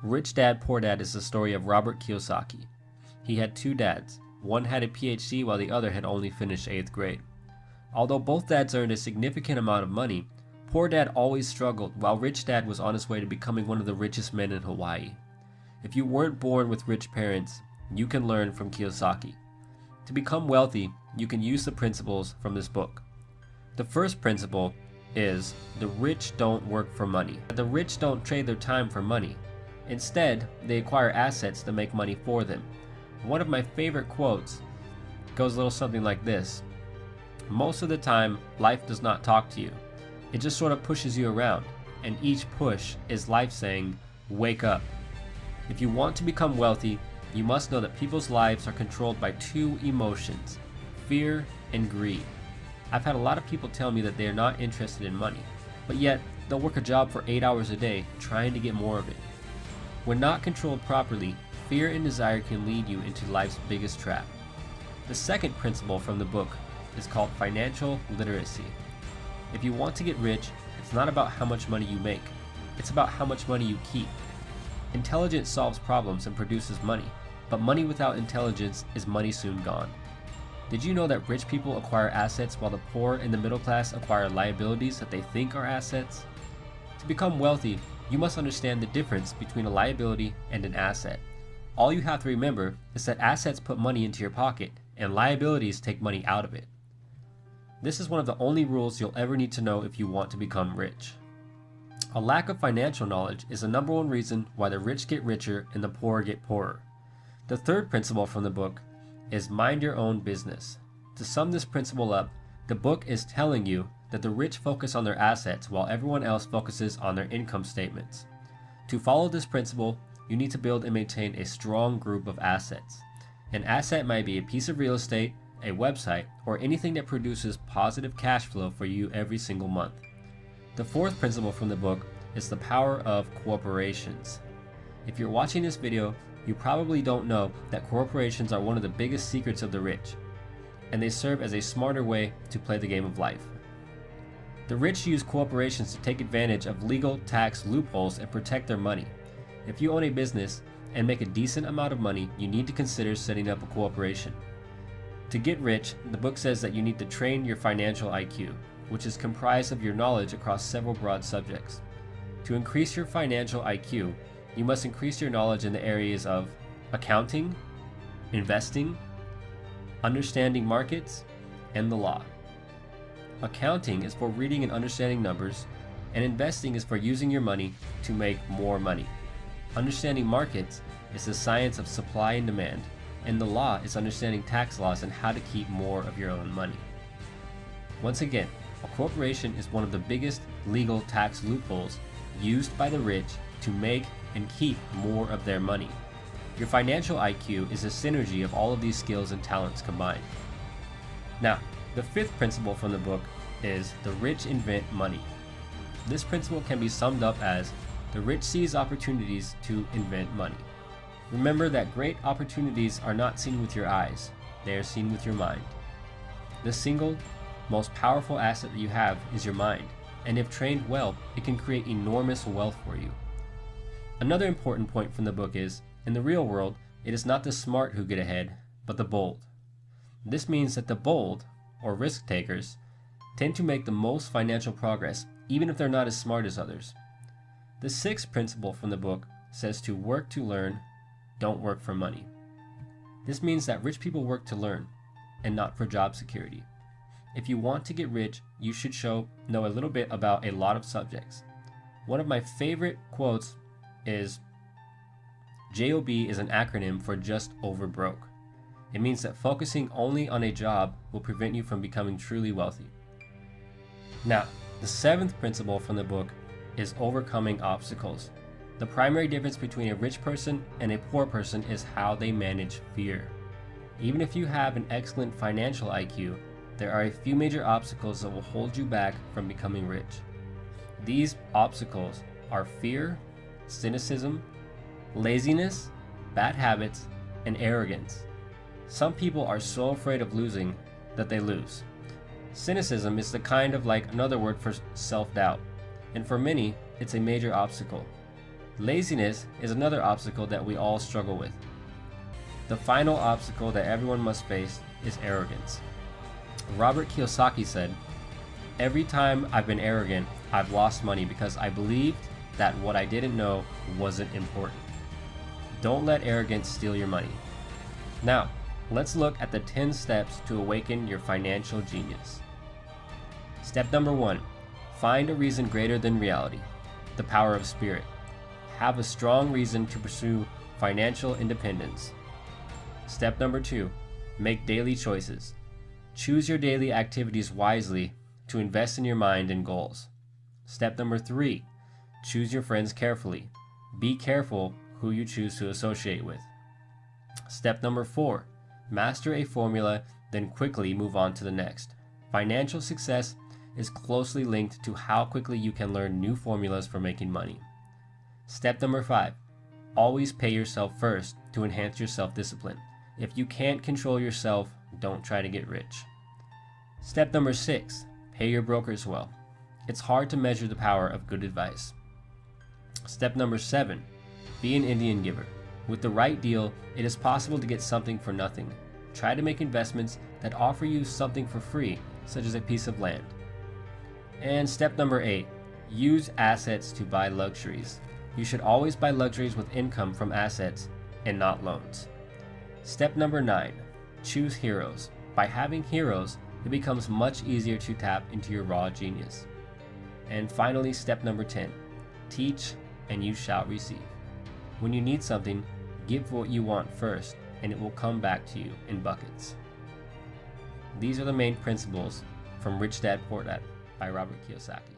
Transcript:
Rich Dad Poor Dad is the story of Robert Kiyosaki. He had two dads. One had a PhD while the other had only finished 8th grade. Although both dads earned a significant amount of money, Poor Dad always struggled while Rich Dad was on his way to becoming one of the richest men in Hawaii. If you weren't born with rich parents, you can learn from Kiyosaki. To become wealthy, you can use the principles from this book. The first principle is the rich don't work for money. The rich don't trade their time for money. Instead, they acquire assets to make money for them. One of my favorite quotes goes a little something like this. Most of the time, life does not talk to you. It just sort of pushes you around, and each push is life saying, wake up. If you want to become wealthy, you must know that people's lives are controlled by two emotions, fear and greed. I've had a lot of people tell me that they are not interested in money, but yet they'll work a job for 8 hours a day trying to get more of it. When not controlled properly, fear and desire can lead you into life's biggest trap. The second principle from the book is called financial literacy. If you want to get rich, it's not about how much money you make. It's about how much money you keep. Intelligence solves problems and produces money, but money without intelligence is money soon gone. Did you know that rich people acquire assets while the poor and the middle class acquire liabilities that they think are assets? To become wealthy, you must understand the difference between a liability and an asset. All you have to remember is that assets put money into your pocket and liabilities take money out of it. This is one of the only rules you'll ever need to know if you want to become rich. A lack of financial knowledge is the number one reason why the rich get richer and the poor get poorer. The third principle from the book is mind your own business. To sum this principle up, the book is telling you that the rich focus on their assets while everyone else focuses on their income statements. To follow this principle, you need to build and maintain a strong group of assets. An asset might be a piece of real estate, a website, or anything that produces positive cash flow for you every single month. The fourth principle from the book is the power of corporations. If you're watching this video, you probably don't know that corporations are one of the biggest secrets of the rich, and they serve as a smarter way to play the game of life. The rich use corporations to take advantage of legal tax loopholes and protect their money. If you own a business and make a decent amount of money, you need to consider setting up a corporation. To get rich, the book says that you need to train your financial IQ, which is comprised of your knowledge across several broad subjects. To increase your financial IQ, you must increase your knowledge in the areas of accounting, investing, understanding markets, and the law. Accounting is for reading and understanding numbers, and investing is for using your money to make more money. Understanding markets is the science of supply and demand, and the law is understanding tax laws and how to keep more of your own money. Once again, a corporation is one of the biggest legal tax loopholes used by the rich to make and keep more of their money. Your financial IQ is a synergy of all of these skills and talents combined. Now, the fifth principle from the book is the rich invent money. This principle can be summed up as the rich seize opportunities to invent money. Remember that great opportunities are not seen with your eyes, they are seen with your mind. The single most powerful asset that you have is your mind, and if trained well, it can create enormous wealth for you. Another important point from the book is, in the real world, it is not the smart who get ahead, but the bold. This means that the bold, or risk takers, tend to make the most financial progress, even if they're not as smart as others. The sixth principle from the book says to work to learn, don't work for money. This means that rich people work to learn, and not for job security. If you want to get rich, you should know a little bit about a lot of subjects. One of my favorite quotes is, JOB is an acronym for just over broke. It means that focusing only on a job will prevent you from becoming truly wealthy. Now, the seventh principle from the book is overcoming obstacles. The primary difference between a rich person and a poor person is how they manage fear. Even if you have an excellent financial IQ, there are a few major obstacles that will hold you back from becoming rich. These obstacles are fear, cynicism, laziness, bad habits, and arrogance. Some people are so afraid of losing that they lose. Cynicism is the kind of like another word for self-doubt, and for many, it's a major obstacle. Laziness is another obstacle that we all struggle with. The final obstacle that everyone must face is arrogance. Robert Kiyosaki said, "Every time I've been arrogant, I've lost money because I believed that what I didn't know wasn't important." Don't let arrogance steal your money. Now, let's look at the 10 steps to awaken your financial genius. Step number 1, find a reason greater than reality, the power of spirit. Have a strong reason to pursue financial independence. Step number 2, make daily choices. Choose your daily activities wisely to invest in your mind and goals. Step number 3, choose your friends carefully. Be careful who you choose to associate with. Step number 4, master a formula, then quickly move on to the next. Financial success is closely linked to how quickly you can learn new formulas for making money. Step number 5, always pay yourself first to enhance your self-discipline. If you can't control yourself, don't try to get rich. Step number 6, pay your brokers well. It's hard to measure the power of good advice. Step number 7, be an Indian giver. With the right deal, it is possible to get something for nothing. Try to make investments that offer you something for free, such as a piece of land. And step number 8, use assets to buy luxuries. You should always buy luxuries with income from assets and not loans. Step number 9, choose heroes. By having heroes, it becomes much easier to tap into your raw genius. And finally, step number 10, teach and you shall receive. When you need something, give what you want first, and it will come back to you in buckets. These are the main principles from Rich Dad Poor Dad by Robert Kiyosaki.